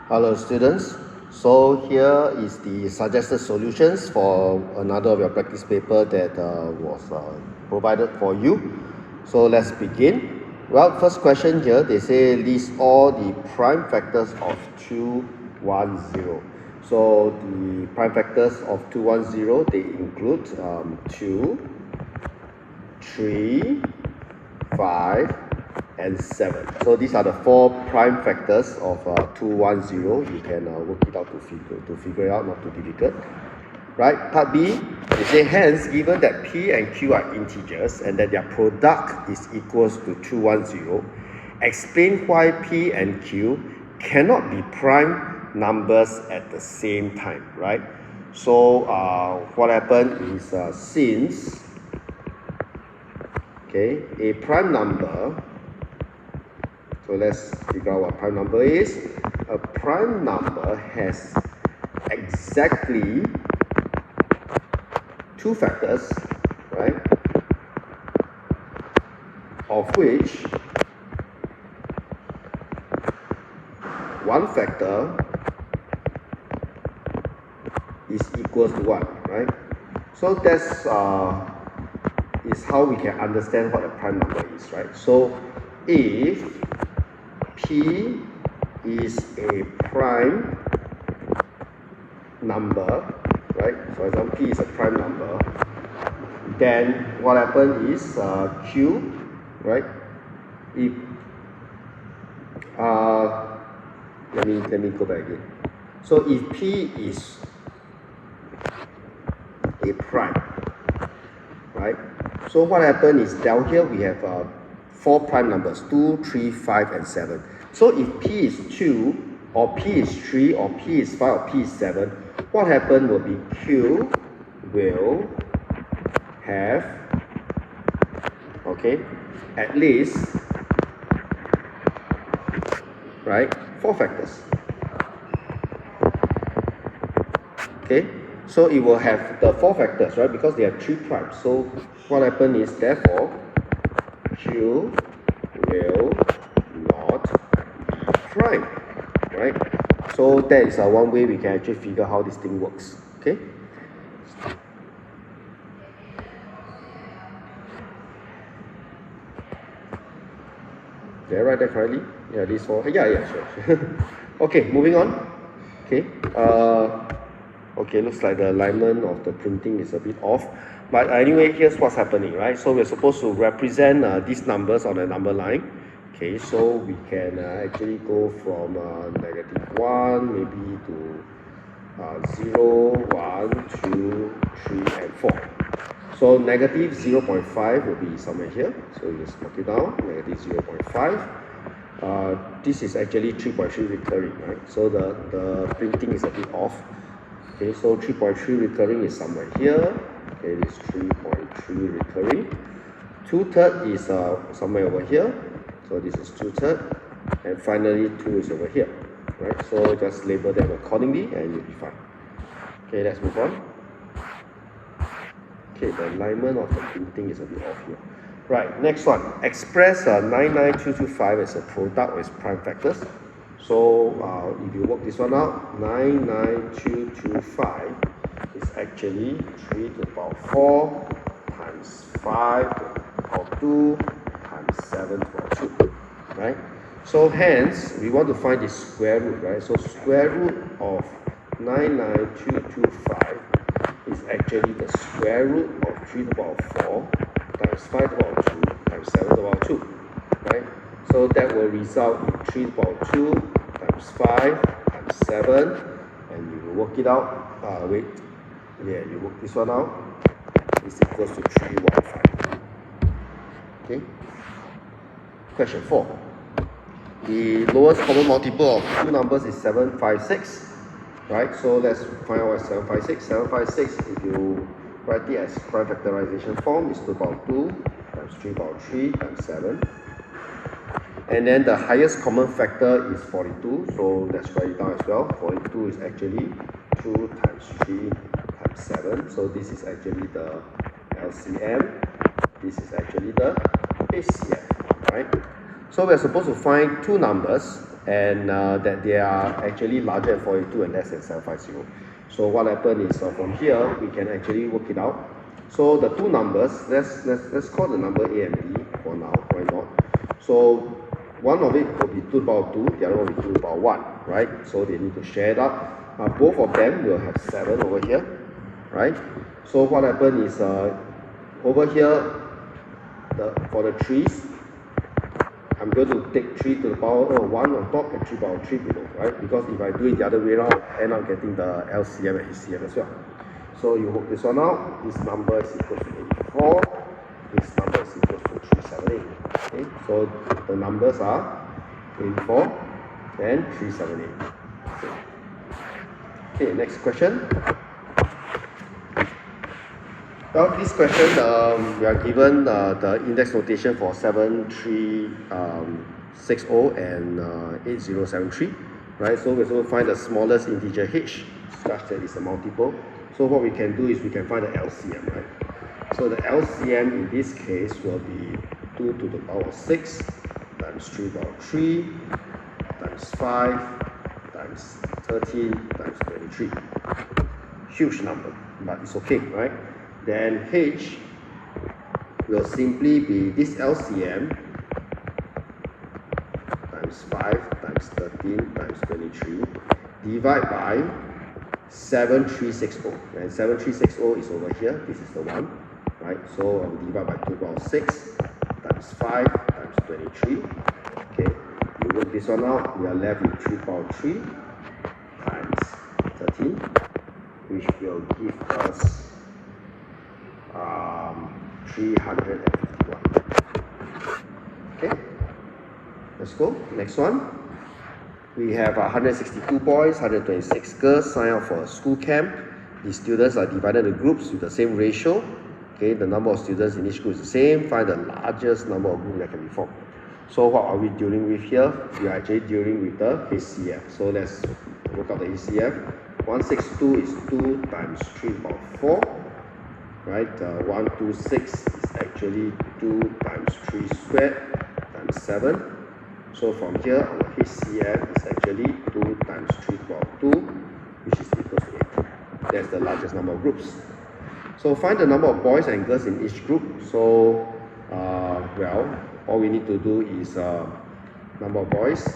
Hello students, so here is the suggested solutions for another of your practice paper that was provided for you. So let's begin. Well, first question here, they say list all the prime factors of 210. So the prime factors of 210, they include 2, 3, 5, and 7. So these are the 4 prime factors of 210. You can work it out to figure it out, not too difficult. Right, part B, they say hence given that P and Q are integers and that their product is equals to 210, explain why P and Q cannot be prime numbers at the same time, right? So what happened is since a prime number, so let's figure out what prime number is. A prime number has exactly 2 factors, right? Of which one factor is equals to 1, right? So that's is how we can understand what a prime number is, right? So if P is a prime number, right? For example, P is a prime number, then what happens is Q, right? If let me go back again. So if P is a prime, right? So what happens is down here we have 4 prime numbers, 2, 3, 5, and 7. So if P is 2, or P is 3, or P is 5, or P is 7, what happens will be Q will have, at least, right, 4 factors. So it will have the 4 factors, right, because they have 3 primes. So what happens is, therefore, Q will not be prime, right? So that is one way we can actually figure how this thing works, okay? Did I write that correctly? Yeah, these 4, yeah, sure. Okay, moving on. Okay, looks like the alignment of the printing is a bit off. But anyway, here's what's happening, right? So we're supposed to represent these numbers on a number line. Okay, so we can actually go from -1 maybe to 0, 1, 2, 3, and 4. So negative 0.5 will be somewhere here. So you just mark it down, negative 0.5. This is actually 3.3 recurring, right? So the printing is a bit off. Okay, so 3.3 recurring is somewhere here. Okay, this 3.3 recurring. 2/3 is somewhere over here. So this is 2/3. And finally 2 is over here. Right? So just label them accordingly and you'll be fine. Okay, let's move on. Okay, the alignment of the printing is a bit off here. Right, next one. Express 99225 as a product with prime factors. So if you work this one out, 99225 is actually 3 to the power 4 times 5 to the power 2 times 7 to the power 2, right? So hence, we want to find the square root, right? So square root of 99225 is actually the square root of 3 to the power 4 times 5 to the power 2 times 7 to the power 2, right? So that will result in 3 to the power 2 times 5 times 7, and you will work it out. You work this one out. Is equals to 315. Okay. Question 4. The lowest common multiple of 2 numbers is 756. Right, so let's find out what is 756. 756, if you write it as prime factorization form, is 2 to the power 2 times 3 to the power 3 times 7. And then the highest common factor is 42, so let's write it down as well. 42 is actually 2 times 3 times 7, so this is actually the LCM, this is actually the HCF, right? So we're supposed to find 2 numbers, and that they are actually larger than 482 and less than 750. So what happened is from here we can actually work it out. So the two numbers, let's call the number A and B for now, why not? So one of it will be 2 to the power 2, the other one will be 2 to the power 1, right? So they need to share it up. Both of them will have 7 over here, right? So what happened is over here, for the 3's, I'm going to take 3 to the power 1 on top and 3 to the power 3 below, right? Because if I do it the other way around, I end up getting the LCM and HCM as well. So you work this one out. This number is equal to 84. This number is equal to 378. Okay, so the numbers are 84 and 378. Okay, next question. Well, this question, we are given the index notation for 7360 and 8073, right? So we're supposed to find the smallest integer h such that it's a multiple. So what we can do is we can find the LCM, right? So the LCM in this case will be 2 to the power 6 times 3 to the power 3 times 5 times 13 times 23. Huge number, but it's okay, right? Then h will simply be this LCM times 5 times 13 times 23 divided by 7360, and 7360 is over here. This is the one, right? So I will divide by 2 to the power 6 times 5 times 23. Okay, you work this one out, we are left with 3 to the power 3 times 13, which will give us 351. Okay, let's go. Next one. We have 162 boys, 126 girls sign up for a school camp. The students are divided into groups with the same ratio. Okay, the number of students in each group is the same. Find the largest number of groups that can be formed. So what are we dealing with here? We are actually dealing with the HCF. So let's work out the HCF. 162 is 2 times 3 to the power 4. Right, 126 is actually 2 times 3 squared times 7. So from here, our HCF is actually 2 times 3 to the power 2, which is equal to 8. That's the largest number of groups. So find the number of boys and girls in each group. So, well, all we need to do is number of boys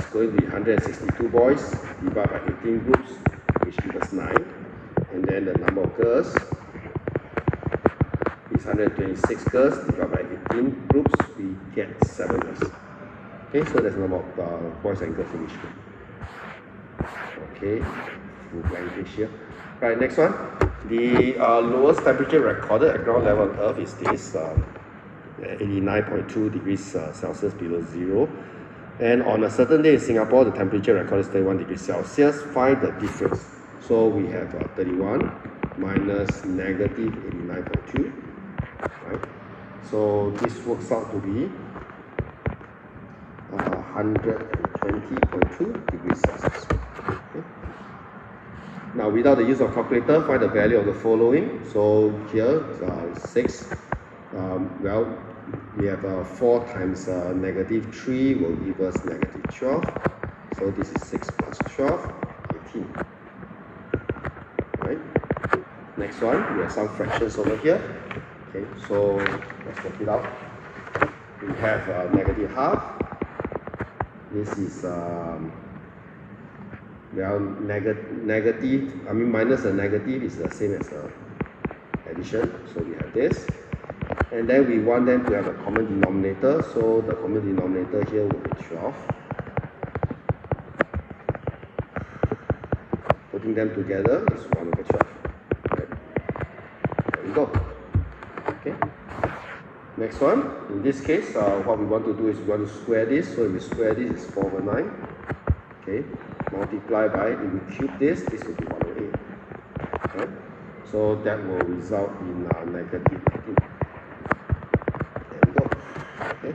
is going to be 162 boys divided by 18 groups, which gives us 9. And then the number of girls is 126 girls divided by 18 groups, we get 7 girls. Okay, so that's the number of boys and girls in each group. Okay, language here. Right, next one. The lowest temperature recorded at ground level on Earth is this, 89.2 degrees Celsius below zero. And on a certain day in Singapore, the temperature recorded is 31 degrees Celsius. Find the difference. So we have 31 minus negative 89.2, right? So this works out to be 120.2 degrees Celsius. Okay. Now, without the use of calculator, find the value of the following. So here, 6. Well, we have 4 times negative 3 will give us negative 12. So this is 6 plus 12, 18. Right? Next one, we have some fractions over here. Okay, so let's work it out. We have negative half. This is well, minus a negative is the same as addition. So we have this. And then we want them to have a common denominator. So the common denominator here will be 12. Putting them together is 1 over 12. Right. There we go. Okay. Next one. In this case, what we want to do is we want to square this. So if we square this, it's 4 over 9. Okay. Multiply by, if we cube this will be 1 over 8. Right. So that will result in negative 18. There we go. Okay.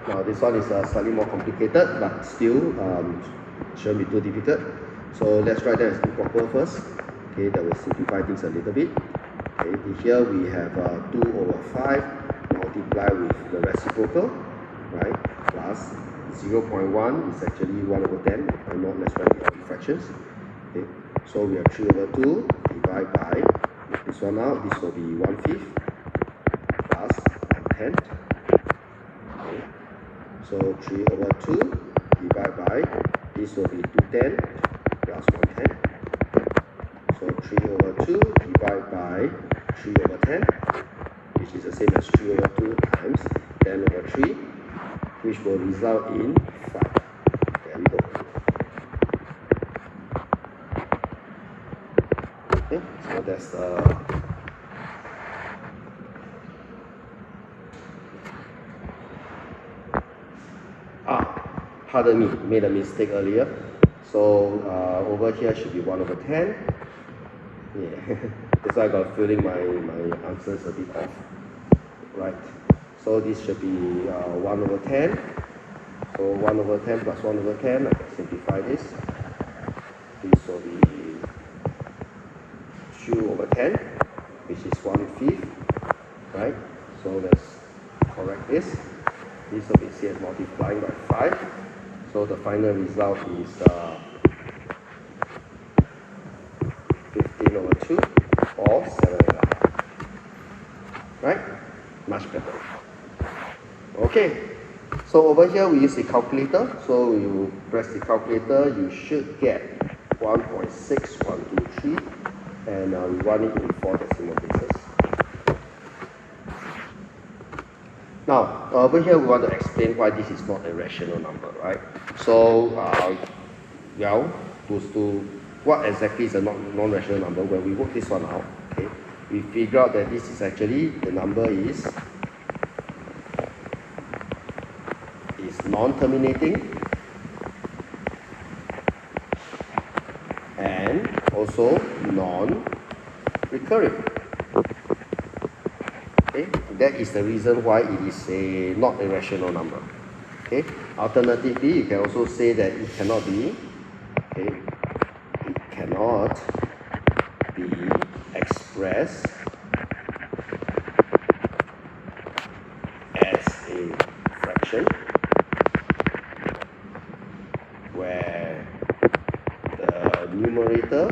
Now this one is slightly more complicated, but still shouldn't be too difficult. So let's write that as improper first. Okay, that will simplify things a little bit. Okay, here we have 2 over 5 multiply with the reciprocal, right? Plus 0.1 is actually 1 over 10. I'm not, let's write the empty fractions. Okay, so we have 3 over 2 divided by this one out. This will be 1/5 plus 1/10. Okay, so 3 over 2 divided by this will be 2/10 plus 1/10. So 3 over 2 divided by 3 over 10, which is the same as 3 over 2 times 10 over 3, which will result in 5. There we go. Okay, so that's the pardon me, made a mistake earlier. So over here should be 1 over 10. Yeah, that's why I got a feeling my answer is a bit off. Right, so this should be 1 over 10. So 1 over 10 plus 1 over 10, I can simplify this. This will be 2 over 10, which is 1/5, right? So let's correct this. This will be seen as multiplying by 5. So the final result is 15 over 2 or 7.5. Right? Much better. Okay. So over here we use the calculator. So you press the calculator, you should get 1.6123, and we run it in 4 decimal places. Now, over here we want to explain why this is not a rational number, right? So, well, to what exactly is a non-rational number? When we work this one out, okay, we figure out that this is actually, the number is non-terminating and also non-recurring. Okay, that is the reason why it is not a rational number. Okay, alternatively, you can also say that it cannot be, okay, it cannot be expressed as a fraction where the numerator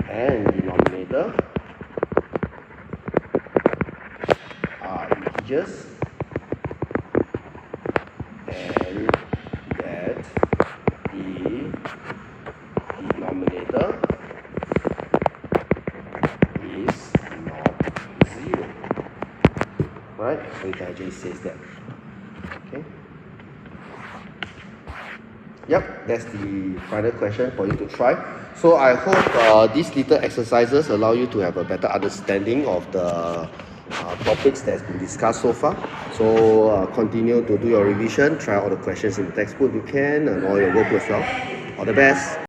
and denominator are integers and that the denominator is not 0. Right? So it actually says that. Okay. Yep, that's the final question for you to try. So I hope these little exercises allow you to have a better understanding of the topics that's been discussed so far. So continue to do your revision, try all the questions in the textbook you can, and all your work as well. All the best.